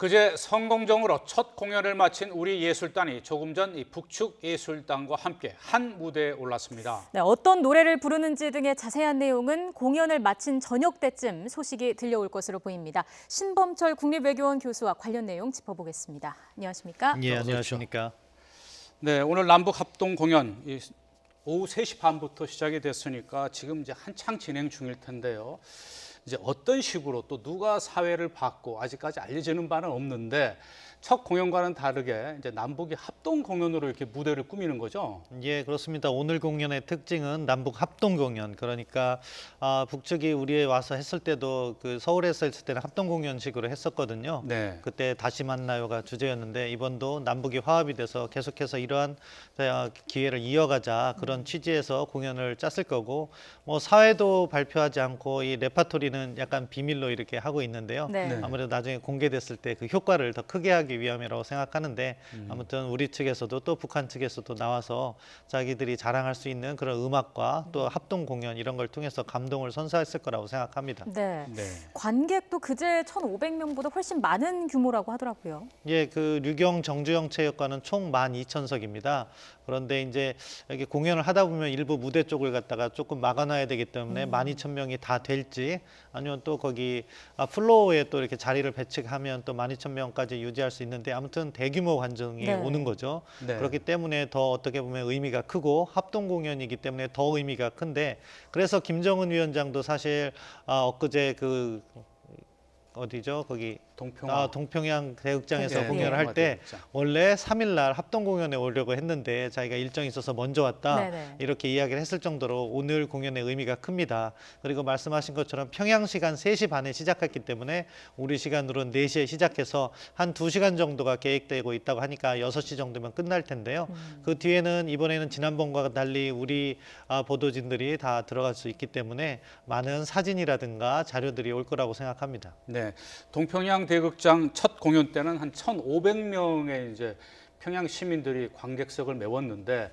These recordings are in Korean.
그제 성공적으로 첫 공연을 마친 우리 예술단이 조금 전 이 북측 예술단과 함께 한 무대에 올랐습니다. 네, 어떤 노래를 부르는지 등의 자세한 내용은 공연을 마친 저녁 때쯤 소식이 들려올 것으로 보입니다. 신범철 국립외교원 교수와 관련 내용 짚어보겠습니다. 안녕하십니까? 예, 안녕하십니까? 네, 오늘 남북 합동 공연 오후 3시 반부터 시작이 됐으니까 지금 이제 한창 진행 중일 텐데요. 이제 어떤 식으로 또 누가 사회를 받고 아직까지 알려지는 바는 없는데 첫 공연과는 다르게 이제 남북이 합동 공연으로 이렇게 무대를 꾸미는 거죠. 예, 그렇습니다. 오늘 공연의 특징은 남북 합동 공연. 그러니까 북측이 우리에 와서 했을 때도 그 서울에서 했을 때는 합동 공연식으로 했었거든요. 네. 그때 다시 만나요가 주제였는데 이번도 남북이 화합이 돼서 계속해서 이러한 기회를 이어가자 그런 취지에서 공연을 짰을 거고 뭐 사회도 발표하지 않고 이 레파토리는 약간 비밀로 이렇게 하고 있는데요. 네. 아무래도 나중에 공개됐을 때 그 효과를 더 크게 하기 위함이라고 생각하는데 아무튼 우리 측에서도 또 북한 측에서도 나와서 자기들이 자랑할 수 있는 그런 음악과 또 합동 공연 이런 걸 통해서 감동을 선사했을 거라고 생각합니다. 네. 네. 관객도 그제 1,500명보다 훨씬 많은 규모라고 하더라고요. 예, 그 류경 정주영 체육관은 총 12,000석입니다. 그런데 이제 여기 공연을 하다 보면 일부 무대 쪽을 갖다가 조금 막아놔야 되기 때문에 12,000명이 다 될지 아니면 또 거기 플로어에 또 이렇게 자리를 배치하면 또 12,000명까지 유지할 수 있는데 아무튼 대규모 관중이 네. 오는 거죠. 네. 그렇기 때문에 더 어떻게 보면 의미가 크고 합동 공연이기 때문에 더 의미가 큰데 그래서 김정은 위원장도 사실 엊그제 그 어디죠? 거기 동평양 대극장에서 네, 공연을 할 때 대극장. 원래 3일 날 합동 공연에 오려고 했는데 자기가 일정이 있어서 먼저 왔다 네네. 이렇게 이야기를 했을 정도로 오늘 공연의 의미가 큽니다. 그리고 말씀하신 것처럼 평양 시간 3시 반에 시작했기 때문에 우리 시간으로는 4시에 시작해서 한 2시간 정도가 계획되고 있다고 하니까 6시 정도면 끝날 텐데요. 그 뒤에는 이번에는 지난번과 달리 우리 보도진들이 다 들어갈 수 있기 때문에 많은 사진이라든가 자료들이 올 거라고 생각합니다. 네. 동평양 대극장 첫 공연 때는 한 1,500명의 이제 평양 시민들이 관객석을 메웠는데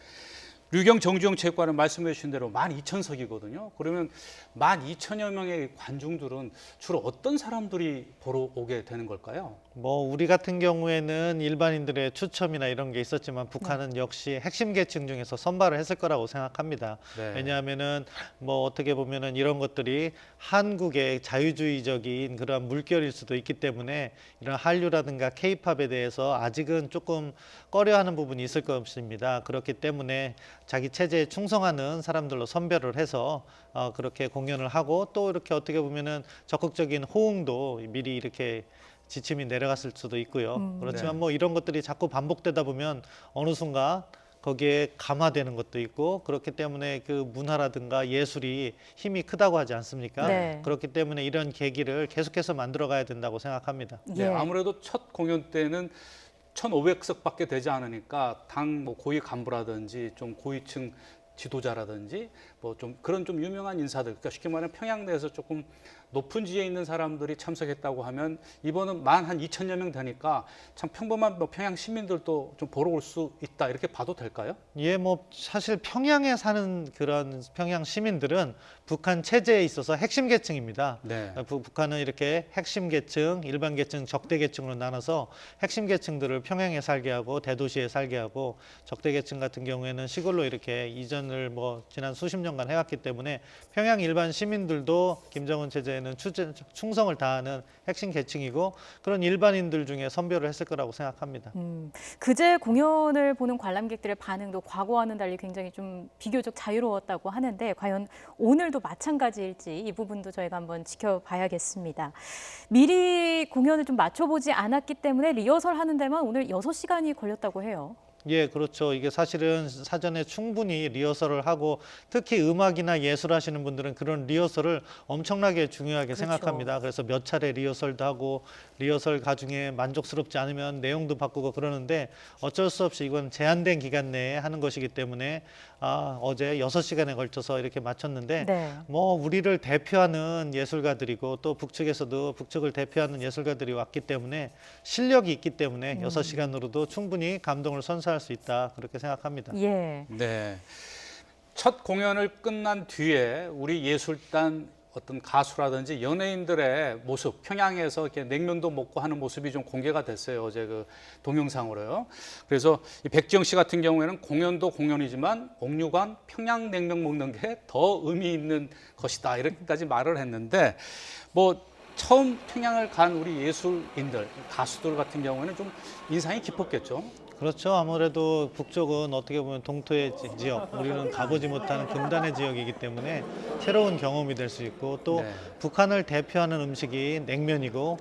류경 정주영 체육관은 말씀해 주신 대로 12,000석이거든요. 그러면 12,000여 명의 관중들은 주로 어떤 사람들이 보러 오게 되는 걸까요? 뭐 우리 같은 경우에는 일반인들의 추첨이나 이런 게 있었지만 북한은 역시 핵심 계층 중에서 선발을 했을 거라고 생각합니다. 네. 왜냐하면은 뭐 어떻게 보면은 이런 것들이 한국의 자유주의적인 그런 물결일 수도 있기 때문에 이런 한류라든가 케이팝에 대해서 아직은 조금 꺼려하는 부분이 있을 것입니다. 그렇기 때문에 자기 체제에 충성하는 사람들로 선별을 해서 그렇게 공연을 하고 또 이렇게 어떻게 보면은 적극적인 호응도 미리 이렇게 지침이 내려갔을 수도 있고요. 그렇지만 네. 뭐 이런 것들이 자꾸 반복되다 보면 어느 순간 거기에 감화되는 것도 있고 그렇기 때문에 그 문화라든가 예술이 힘이 크다고 하지 않습니까? 네. 그렇기 때문에 이런 계기를 계속해서 만들어 가야 된다고 생각합니다. 네, 예. 아무래도 첫 공연 때는 1,500석밖에 되지 않으니까 당 뭐 고위 간부라든지 좀 고위층 지도자라든지 뭐 좀 그런 좀 유명한 인사들, 그러니까 쉽게 말하면 평양 내에서 조금 높은 지위에 있는 사람들이 참석했다고 하면 이번은 한 2,000여 명 되니까 참 평범한 뭐 평양 시민들도 좀 보러 올 수 있다 이렇게 봐도 될까요? 예, 뭐 사실 평양에 사는 그런 평양 시민들은 북한 체제에 있어서 핵심 계층입니다. 네. 북한은 이렇게 핵심 계층, 일반 계층, 적대 계층으로 나눠서 핵심 계층들을 평양에 살게 하고 대도시에 살게 하고 적대 계층 같은 경우에는 시골로 이렇게 이전을 뭐 지난 수십 년간 해왔기 때문에 평양 일반 시민들도 김정은 체제에는 충성을 다하는 핵심 계층이고 그런 일반인들 중에 선별을 했을 거라고 생각합니다. 그제 공연을 보는 관람객들의 반응도 과거와는 달리 굉장히 좀 비교적 자유로웠다고 하는데 과연 오늘도 마찬가지일지 이 부분도 저희가 한번 지켜봐야겠습니다. 미리 공연을 좀 맞춰보지 않았기 때문에 리허설 하는 데만 오늘 6시간이 걸렸다고 해요. 예, 그렇죠. 이게 사실은 사전에 충분히 리허설을 하고 특히 음악이나 예술 하시는 분들은 그런 리허설을 엄청나게 중요하게 그렇죠. 생각합니다. 그래서 몇 차례 리허설도 하고 리허설 가중에 만족스럽지 않으면 내용도 바꾸고 그러는데 어쩔 수 없이 이건 제한된 기간 내에 하는 것이기 때문에 어제 6시간에 걸쳐서 이렇게 마쳤는데 네. 뭐 우리를 대표하는 예술가들이고 또 북측에서도 북측을 대표하는 예술가들이 왔기 때문에 실력이 있기 때문에 6시간으로도 충분히 감동을 선사할 수 있다 그렇게 생각합니다. 예. 네. 첫 공연을 끝난 뒤에 우리 예술단 어떤 가수라든지 연예인들의 모습, 평양에서 이렇게 냉면도 먹고 하는 모습이 좀 공개가 됐어요. 어제 그 동영상으로요. 그래서 이 백지영 씨 같은 경우에는 공연도 공연이지만 옥류관 평양냉면 먹는 게 더 의미 있는 것이다. 이렇게까지 말을 했는데 뭐 처음 평양을 간 우리 예술인들, 가수들 같은 경우에는 좀 인상이 깊었겠죠. 그렇죠. 아무래도 북쪽은 어떻게 보면 동토의 지역, 우리는 가보지 못하는 금단의 지역이기 때문에 새로운 경험이 될 수 있고 또 네. 북한을 대표하는 음식이 냉면이고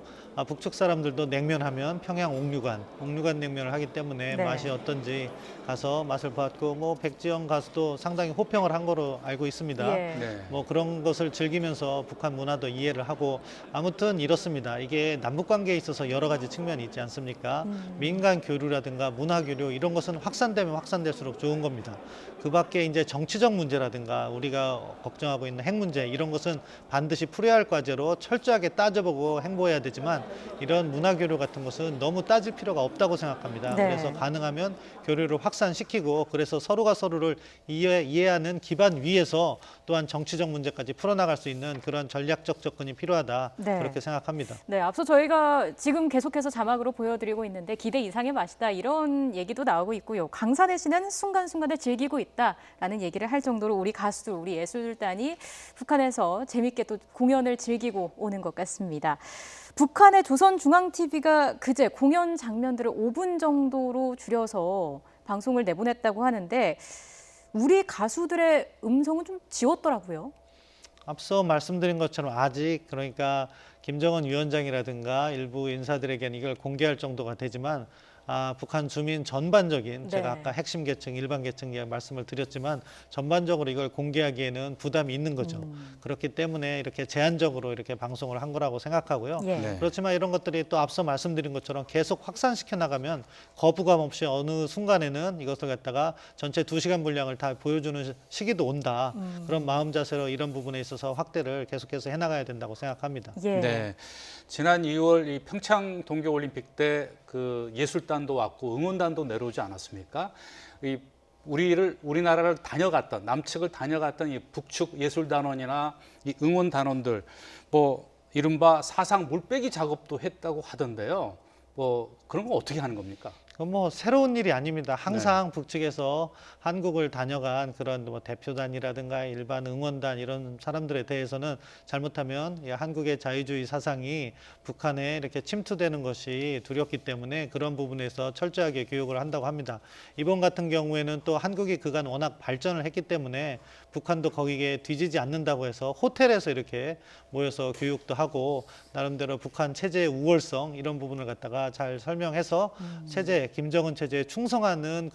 북측 사람들도 냉면 하면 평양 옥류관 냉면을 하기 때문에 네. 맛이 어떤지 가서 맛을 봤고 뭐 백지영 가수도 상당히 호평을 한 거로 알고 있습니다. 예. 네. 뭐 그런 것을 즐기면서 북한 문화도 이해를 하고 아무튼 이렇습니다. 이게 남북 관계에 있어서 여러 가지 측면이 있지 않습니까? 민간 교류라든가 문화 교류 이런 것은 확산되면 확산될수록 좋은 겁니다. 그 밖에 이제 정치적 문제라든가 우리가 걱정하고 있는 핵 문제 이런 것은 반드시 풀어야 할 과제로 철저하게 따져보고 행보해야 되지만 이런 문화 교류 같은 것은 너무 따질 필요가 없다고 생각합니다. 네. 그래서 가능하면 교류를 확산시키고 그래서 서로가 서로를 이해하는 기반 위에서 또한 정치적 문제까지 풀어나갈 수 있는 그런 전략적 접근이 필요하다. 네. 그렇게 생각합니다. 네, 앞서 저희가 지금 계속해서 자막으로 보여드리고 있는데 기대 이상의 맛이다 이런 얘기도 나오고 있고요. 강산의 시는 순간순간을 즐기고 있다라는 얘기를 할 정도로 우리 가수들, 우리 예술단이 북한에서 재밌게 또 공연을 즐기고 오는 것 같습니다. 북한의 조선중앙TV가 그제 공연 장면들을 5분 정도로 줄여서 방송을 내보냈다고 하는데 우리 가수들의 음성은 좀 지웠더라고요. 앞서 말씀드린 것처럼 아직 그러니까 김정은 위원장이라든가 일부 인사들에게는 이걸 공개할 정도가 되지만 북한 주민 전반적인 네. 제가 아까 핵심 계층, 일반 계층 이야기 말씀을 드렸지만 전반적으로 이걸 공개하기에는 부담이 있는 거죠. 그렇기 때문에 이렇게 제한적으로 이렇게 방송을 한 거라고 생각하고요. 예. 네. 그렇지만 이런 것들이 또 앞서 말씀드린 것처럼 계속 확산시켜 나가면 거부감 없이 어느 순간에는 이것을 갖다가 전체 2시간 분량을 다 보여주는 시기도 온다. 그런 마음 자세로 이런 부분에 있어서 확대를 계속해서 해나가야 된다고 생각합니다. 예. 네. 지난 2월 이 평창 동계올림픽 때 그 예술단도 왔고 응원단도 내려오지 않았습니까? 우리나라를 다녀갔던 남측을 다녀갔던 이 북측 예술단원이나 이 응원단원들 뭐 이른바 사상 물빼기 작업도 했다고 하던데요. 뭐 그런 거 어떻게 하는 겁니까? 그건 뭐 새로운 일이 아닙니다. 항상 북측에서 한국을 다녀간 그런 뭐 대표단이라든가 일반 응원단 이런 사람들에 대해서는 잘못하면 한국의 자유주의 사상이 북한에 이렇게 침투되는 것이 두렵기 때문에 그런 부분에서 철저하게 교육을 한다고 합니다. 이번 같은 경우에는 또 한국이 그간 워낙 발전을 했기 때문에 북한도 거기에 뒤지지 않는다고 해서 호텔에서 이렇게 모여서 교육도 하고 나름대로 북한 체제의 우월성 이런 부분을 갖다가 잘 설명해서 체제 김정은 체제에 충성하는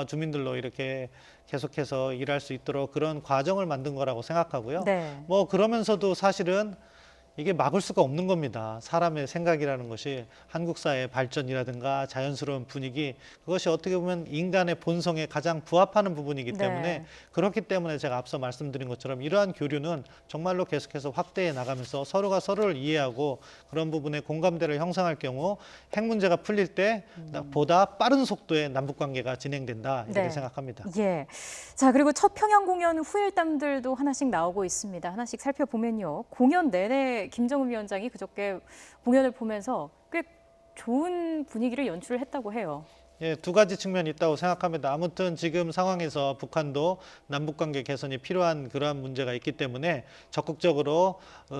주민들로 이렇게 계속해서 일할 수 있도록 그런 과정을 만든 거라고 생각하고요. 네. 뭐 그러면서도 사실은 이게 막을 수가 없는 겁니다. 사람의 생각이라는 것이 한국 사회의 발전이라든가 자연스러운 분위기 그것이 어떻게 보면 인간의 본성에 가장 부합하는 부분이기 때문에 네. 그렇기 때문에 제가 앞서 말씀드린 것처럼 이러한 교류는 정말로 계속해서 확대해 나가면서 서로가 서로를 이해하고 그런 부분에 공감대를 형성할 경우 핵 문제가 풀릴 때 보다 빠른 속도의 남북 관계가 진행된다 이렇게 네. 생각합니다. 예. 자, 그리고 첫 평양 공연 후일담들도 하나씩 나오고 있습니다. 하나씩 살펴보면요. 공연 내내 김정은 위원장이 그저께 공연을 보면서 꽤 좋은 분위기를 연출을 했다고 해요. 예, 두 가지 측면이 있다고 생각합니다. 아무튼 지금 상황에서 북한도 남북관계 개선이 필요한 그러한 문제가 있기 때문에 적극적으로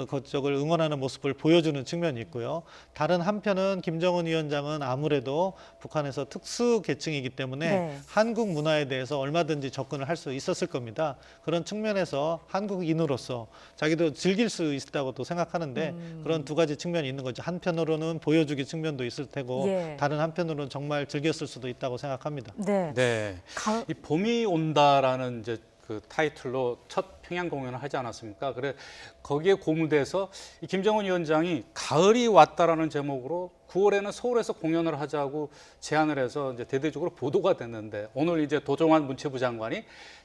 그쪽을 응원하는 모습을 보여주는 측면이 있고요. 다른 한편은 김정은 위원장은 아무래도 북한에서 특수 계층이기 때문에 네. 한국 문화에 대해서 얼마든지 접근을 할 수 있었을 겁니다. 그런 측면에서 한국인으로서 자기도 즐길 수 있다고도 생각하는데 그런 두 가지 측면이 있는 거죠. 한편으로는 보여주기 측면도 있을 테고 예. 다른 한편으로는 정말 즐겼을 수도 있다고 생각합니다. 네. 네. 이 봄이 온다라는 이제 그 타이틀로 첫 평양 공연을 하지 않았습니까? 그래 거기에 고무돼서 이 김정은 위원장이 가을이 왔다라는 제목으로 9월에는 서울에서 공연을 하자고 제안을 해서 이제 대대적으로 보도가 됐는데 오늘 이제 도종환 문체부 장관이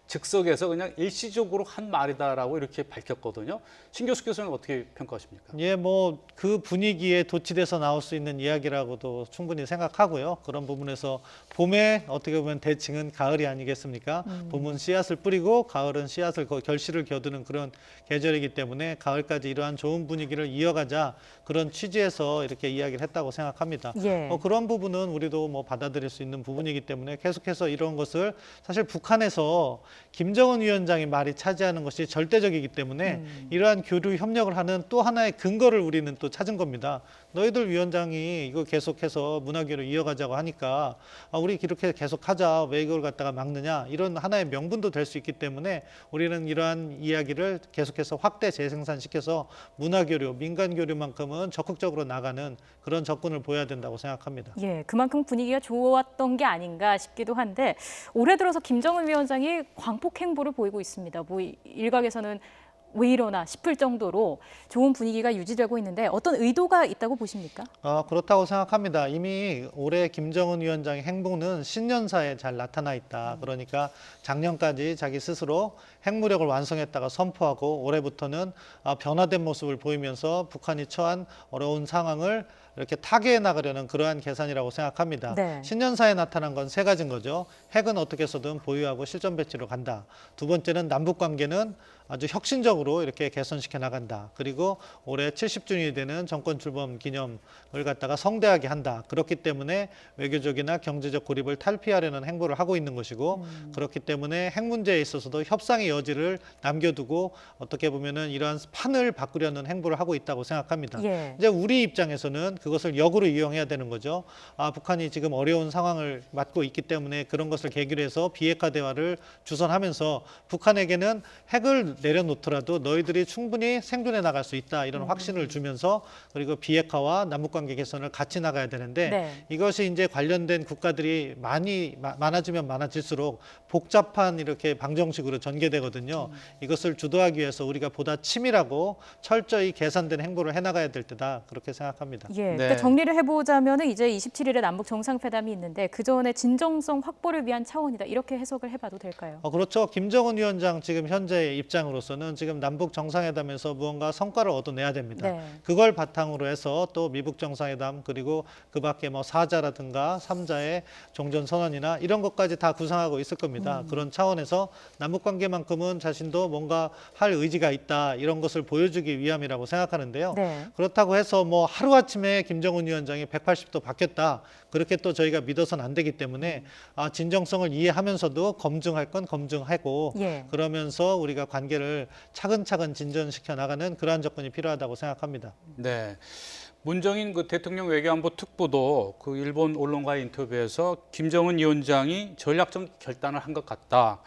즉석에서 그냥 일시적으로 한 말이다라고 이렇게 밝혔거든요. 신교수 교수는 어떻게 평가하십니까? 예, 뭐 그 분위기에 도취돼서 나올 수 있는 이야기라고도 충분히 생각하고요. 그런 부분에서 봄에 어떻게 보면 대칭은 가을이 아니겠습니까? 봄은 씨앗을 뿌리고 가을은 씨앗을 결실을 겨두는 그런 계절이기 때문에 가을까지 이러한 좋은 분위기를 이어가자 그런 취지에서 이렇게 이야기를 했다고 생각합니다. 예. 그런 부분은 우리도 뭐 받아들일 수 있는 부분이기 때문에 계속해서 이런 것을 사실 북한에서 김정은 위원장의 말이 차지하는 것이 절대적이기 때문에 이러한 교류 협력을 하는 또 하나의 근거를 우리는 또 찾은 겁니다. 너희들 위원장이 이거 계속해서 문화교류 이어가자고 하니까 우리 이렇게 계속하자 왜 이걸 갖다가 막느냐 이런 하나의 명분도 될 수 있기 때문에 우리는 이러한 이야기를 계속해서 확대 재생산시켜서 문화교류, 민간교류만큼은 적극적으로 나가는 그런 접근을 보여야 된다고 생각합니다. 예, 그만큼 분위기가 좋았던 게 아닌가 싶기도 한데 올해 들어서 김정은 위원장이 광폭 행보를 보이고 있습니다. 뭐 일각에서는 왜 이러나 싶을 정도로 좋은 분위기가 유지되고 있는데 어떤 의도가 있다고 보십니까? 그렇다고 생각합니다. 이미 올해 김정은 위원장의 행보는 신년사에 잘 나타나 있다. 그러니까 작년까지 자기 스스로 핵무력을 완성했다가 선포하고 올해부터는 변화된 모습을 보이면서 북한이 처한 어려운 상황을 이렇게 타개해 나가려는 그러한 계산이라고 생각합니다. 네. 신년사에 나타난 건 세 가지인 거죠. 핵은 어떻게 해서든 보유하고 실전 배치로 간다. 두 번째는 남북 관계는 아주 혁신적으로 이렇게 개선시켜 나간다. 그리고 올해 70주년이 되는 정권 출범 기념을 갖다가 성대하게 한다. 그렇기 때문에 외교적이나 경제적 고립을 탈피하려는 행보를 하고 있는 것이고 그렇기 때문에 핵 문제에 있어서도 협상의 여지를 남겨두고 어떻게 보면은 이러한 판을 바꾸려는 행보를 하고 있다고 생각합니다. 예. 이제 우리 입장에서는 그것을 역으로 이용해야 되는 거죠. 북한이 지금 어려운 상황을 맞고 있기 때문에 그런 것을 계기로 해서 비핵화 대화를 주선하면서 북한에게는 핵을 내려놓더라도 너희들이 충분히 생존해 나갈 수 있다 이런 확신을 주면서 그리고 비핵화와 남북관계 개선을 같이 나가야 되는데 네. 이것이 이제 관련된 국가들이 많아지면 많아질수록 복잡한 이렇게 방정식으로 전개되거든요. 이것을 주도하기 위해서 우리가 보다 치밀하고 철저히 계산된 행보를 해나가야 될 때다 그렇게 생각합니다. 예, 네. 그러니까 정리를 해보자면 이제 27일에 남북 정상회담이 있는데 그 전에 진정성 확보를 위한 차원이다 이렇게 해석을 해봐도 될까요? 그렇죠. 김정은 위원장 지금 현재 입장으로서는 지금 남북 정상회담에서 무언가 성과를 얻어내야 됩니다. 네. 그걸 바탕으로 해서 또 미북 정상회담 그리고 그 밖에 뭐 4자라든가 3자의 종전선언이나 이런 것까지 다 구상하고 있을 겁니다. 그런 차원에서 남북 관계만큼은 자신도 뭔가 할 의지가 있다 이런 것을 보여주기 위함이라고 생각하는데요. 네. 그렇다고 해서 뭐 하루아침에 김정은 위원장이 180도 바뀌었다. 그렇게 또 저희가 믿어서는 안 되기 때문에 진정성을 이해하면서도 검증할 건 검증하고 예. 그러면서 우리가 관계를 차근차근 진전시켜 나가는 그러한 접근이 필요하다고 생각합니다. 네. 문정인 그 대통령 외교안보 특보도 그 일본 언론과의 인터뷰에서 김정은 위원장이 전략적 결단을 한 것 같다.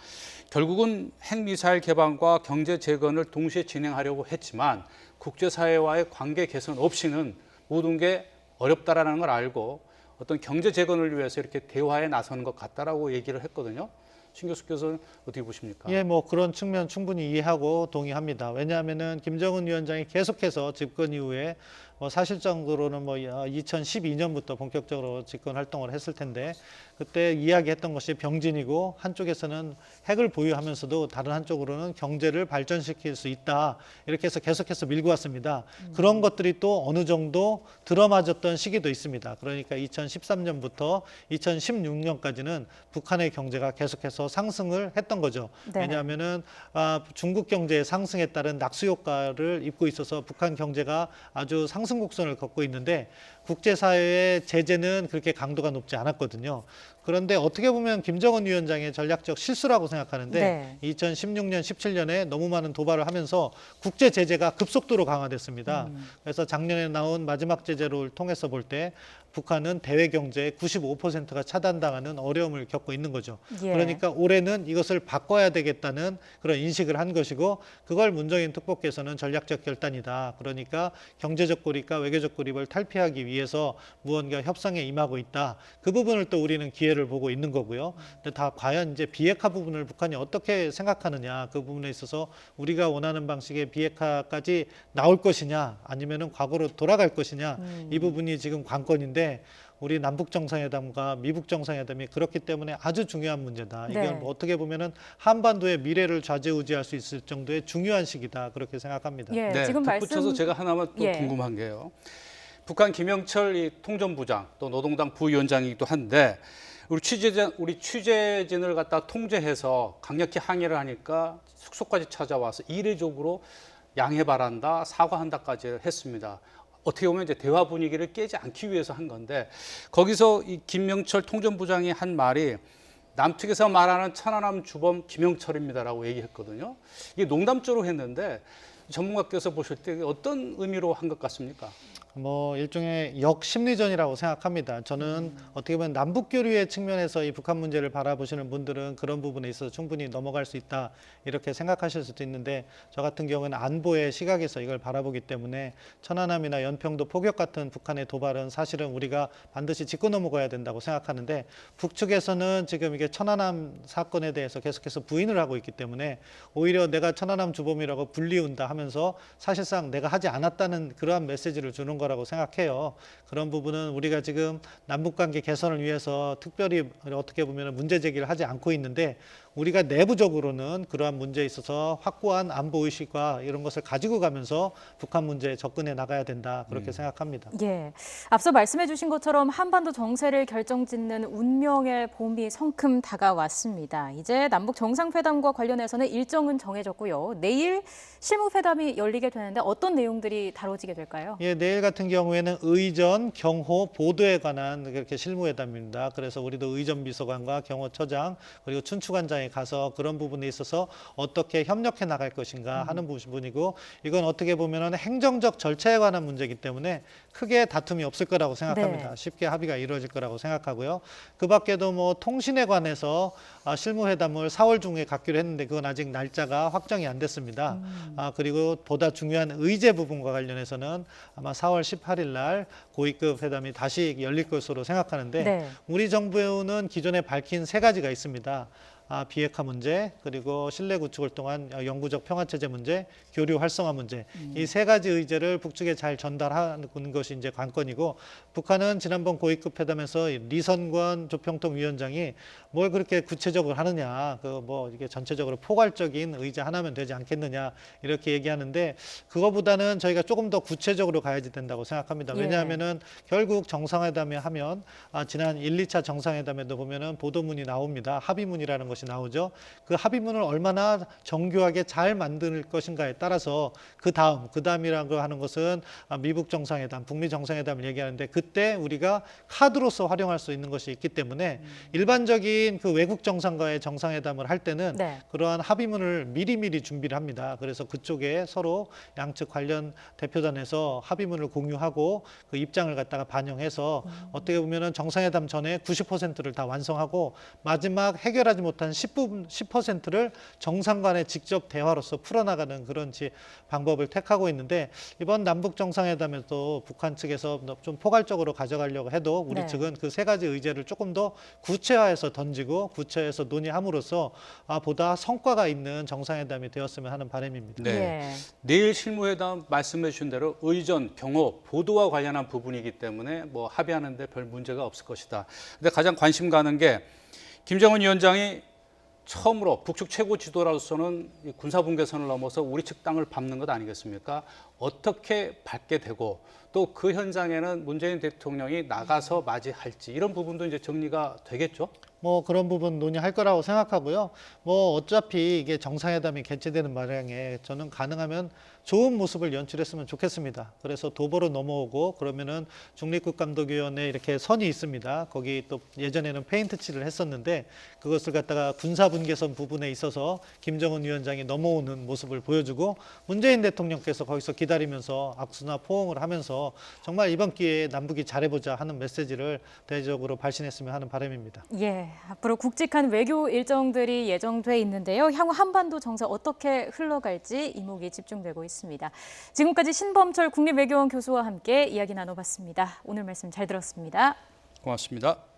결국은 핵미사일 개방과 경제 재건을 동시에 진행하려고 했지만 국제사회와의 관계 개선 없이는 모든 게 어렵다라는 걸 알고 어떤 경제 재건을 위해서 이렇게 대화에 나서는 것 같다라고 얘기를 했거든요. 신교수 교수는 어떻게 보십니까? 예, 뭐 그런 측면 충분히 이해하고 동의합니다. 왜냐하면은 김정은 위원장이 계속해서 집권 이후에 사실적으로는 2012년부터 본격적으로 집권 활동을 했을 텐데 그때 이야기했던 것이 병진이고 한쪽에서는 핵을 보유하면서도 다른 한쪽으로는 경제를 발전시킬 수 있다 이렇게 해서 계속해서 밀고 왔습니다. 그런 것들이 또 어느 정도 들어맞았던 시기도 있습니다. 그러니까 2013년부터 2016년까지는 북한의 경제가 계속해서 상승을 했던 거죠. 네. 왜냐하면은 중국 경제의 상승에 따른 낙수 효과를 입고 있어서 북한 경제가 아주 상승 곡선을 걷고 있는데 국제사회의 제재는 그렇게 강도가 높지 않았거든요. 그런데 어떻게 보면 김정은 위원장의 전략적 실수라고 생각하는데 네. 2016년, 17년에 너무 많은 도발을 하면서 국제 제재가 급속도로 강화됐습니다. 그래서 작년에 나온 마지막 제재를 통해서 볼 때 북한은 대외 경제의 95%가 차단당하는 어려움을 겪고 있는 거죠. 예. 그러니까 올해는 이것을 바꿔야 되겠다는 그런 인식을 한 것이고 그걸 문정인 특보께서는 전략적 결단이다. 그러니까 경제적 고립과 외교적 고립을 탈피하기 위해 위해서 무언가 협상에 임하고 있다. 그 부분을 또 우리는 기회를 보고 있는 거고요. 근데 다 과연 이제 비핵화 부분을 북한이 어떻게 생각하느냐, 그 부분에 있어서 우리가 원하는 방식의 비핵화까지 나올 것이냐, 아니면은 과거로 돌아갈 것이냐, 이 부분이 지금 관건인데, 우리 남북 정상회담과 미북 정상회담이 그렇기 때문에 아주 중요한 문제다. 이게 네. 뭐 어떻게 보면은 한반도의 미래를 좌지우지할 수 있을 정도의 중요한 시기다, 그렇게 생각합니다. 예, 네, 지금 덧붙여서 제가 하나만 또 예. 궁금한 게요. 북한 김영철 이 통전부장 또 노동당 부위원장이기도 한데 우리 취재진을 갖다 통제해서 강력히 항의를 하니까 숙소까지 찾아와서 이례적으로 양해 바란다, 사과한다까지 했습니다. 어떻게 보면 이제 대화 분위기를 깨지 않기 위해서 한 건데 거기서 이 김명철 통전부장이 한 말이 남측에서 말하는 천안함 주범 김영철입니다라고 얘기했거든요. 이게 농담조로 했는데 전문가께서 보실 때 어떤 의미로 한 것 같습니까? 뭐 일종의 역심리전이라고 생각합니다. 저는 어떻게 보면 남북 교류의 측면에서 이 북한 문제를 바라보시는 분들은 그런 부분에 있어서 충분히 넘어갈 수 있다 이렇게 생각하실 수도 있는데, 저 같은 경우는 안보의 시각에서 이걸 바라보기 때문에 천안함이나 연평도 포격 같은 북한의 도발은 사실은 우리가 반드시 짚고 넘어가야 된다고 생각하는데, 북측에서는 지금 이게 천안함 사건에 대해서 계속해서 부인을 하고 있기 때문에 오히려 내가 천안함 주범이라고 불리운다 하면서 사실상 내가 하지 않았다는 그러한 메시지를 주는 거라고 생각해요. 그런 부분은 우리가 지금 남북관계 개선을 위해서 특별히 어떻게 보면 문제 제기를 하지 않고 있는데, 우리가 내부적으로는 그러한 문제에 있어서 확고한 안보 의식과 이런 것을 가지고 가면서 북한 문제에 접근해 나가야 된다, 그렇게 생각합니다. 예, 앞서 말씀해 주신 것처럼 한반도 정세를 결정짓는 운명의 봄이 성큼 다가왔습니다. 이제 남북 정상회담과 관련해서는 일정은 정해졌고요. 내일 실무회담이 열리게 되는데 어떤 내용들이 다뤄지게 될까요? 예, 내일 같은 경우에는 의전, 경호, 보도에 관한 그렇게 실무회담입니다. 그래서 우리도 의전 비서관과 경호처장 그리고 춘추관장에 가서 그런 부분에 있어서 어떻게 협력해 나갈 것인가 하는 부분이고, 이건 어떻게 보면은 행정적 절차에 관한 문제이기 때문에 크게 다툼이 없을 거라고 생각합니다. 네. 쉽게 합의가 이루어질 거라고 생각하고요. 그 밖에도 뭐 통신에 관해서 실무회담을 4월 중에 갖기로 했는데 그건 아직 날짜가 확정이 안 됐습니다. 그리고 보다 중요한 의제 부분과 관련해서는 아마 4월 18일 날 고위급 회담이 다시 열릴 것으로 생각하는데, 네. 우리 정부는 기존에 밝힌 3가지가 있습니다. 비핵화 문제, 그리고 신뢰 구축을 통한 영구적 평화체제 문제, 교류 활성화 문제, 이 3가지 의제를 북측에 잘 전달하는 것이 이제 관건이고, 북한은 지난번 고위급 회담에서 리선권 조평통위원장이 뭘 그렇게 구체적으로 하느냐, 그 뭐 이게 전체적으로 포괄적인 의제 하나면 되지 않겠느냐 이렇게 얘기하는데, 그거보다는 저희가 조금 더 구체적으로 가야지 된다고 생각합니다. 예. 왜냐하면은 결국 정상회담에 하면 지난 1, 2차 정상회담에도 보면은 보도문이 나옵니다. 합의문이라는 것이 나오죠. 그 합의문을 얼마나 정교하게 잘 만들 것인가에 따라서 그 다음이라고 하는 것은 미북 정상회담, 북미 정상회담을 얘기하는데, 그때 우리가 카드로서 활용할 수 있는 것이 있기 때문에 일반적인 그 외국 정상과의 정상회담을 할 때는 네. 그러한 합의문을 미리미리 준비를 합니다. 그래서 그쪽에 서로 양측 관련 대표단에서 합의문을 공유하고 그 입장을 갖다가 반영해서 어떻게 보면은 정상회담 전에 90%를 다 완성하고 마지막 해결하지 못한 10%를 정상 간의 직접 대화로서 풀어나가는 그런 방법을 택하고 있는데, 이번 남북 정상회담에도 북한 측에서 좀 포괄적으로 가져가려고 해도 우리 네. 측은 그 3가지 의제를 조금 더 구체화해서 던지고 구체화해서 논의함으로써 보다 성과가 있는 정상회담이 되었으면 하는 바람입니다. 네. 예. 내일 실무회담 말씀해 주신 대로 의전, 경호, 보도와 관련한 부분이기 때문에 뭐 합의하는데 별 문제가 없을 것이다. 근데 가장 관심 가는 게 김정은 위원장이 처음으로 북측 최고 지도로서는 이 군사분계선을 넘어서 우리 측 땅을 밟는 것 아니겠습니까? 어떻게 밟게 되고 또 그 현장에는 문재인 대통령이 나가서 맞이할지 이런 부분도 이제 정리가 되겠죠? 뭐 그런 부분 논의할 거라고 생각하고요. 뭐 어차피 이게 정상회담이 개최되는 마당에 저는 가능하면 좋은 모습을 연출했으면 좋겠습니다. 그래서 도보로 넘어오고 그러면은 중립국감독위원회 이렇게 선이 있습니다. 거기 또 예전에는 페인트 칠을 했었는데 그것을 갖다가 군사분계선 부분에 있어서 김정은 위원장이 넘어오는 모습을 보여주고 문재인 대통령께서 거기서 기다리면서 악수나 포옹을 하면서 정말 이번 기회에 남북이 잘해보자 하는 메시지를 대외적으로 발신했으면 하는 바람입니다. 예. 네, 앞으로 굵직한 외교 일정들이 예정돼 있는데요. 향후 한반도 정세 어떻게 흘러갈지 이목이 집중되고 있습니다. 지금까지 신범철 국립외교원 교수와 함께 이야기 나눠봤습니다. 오늘 말씀 잘 들었습니다. 고맙습니다.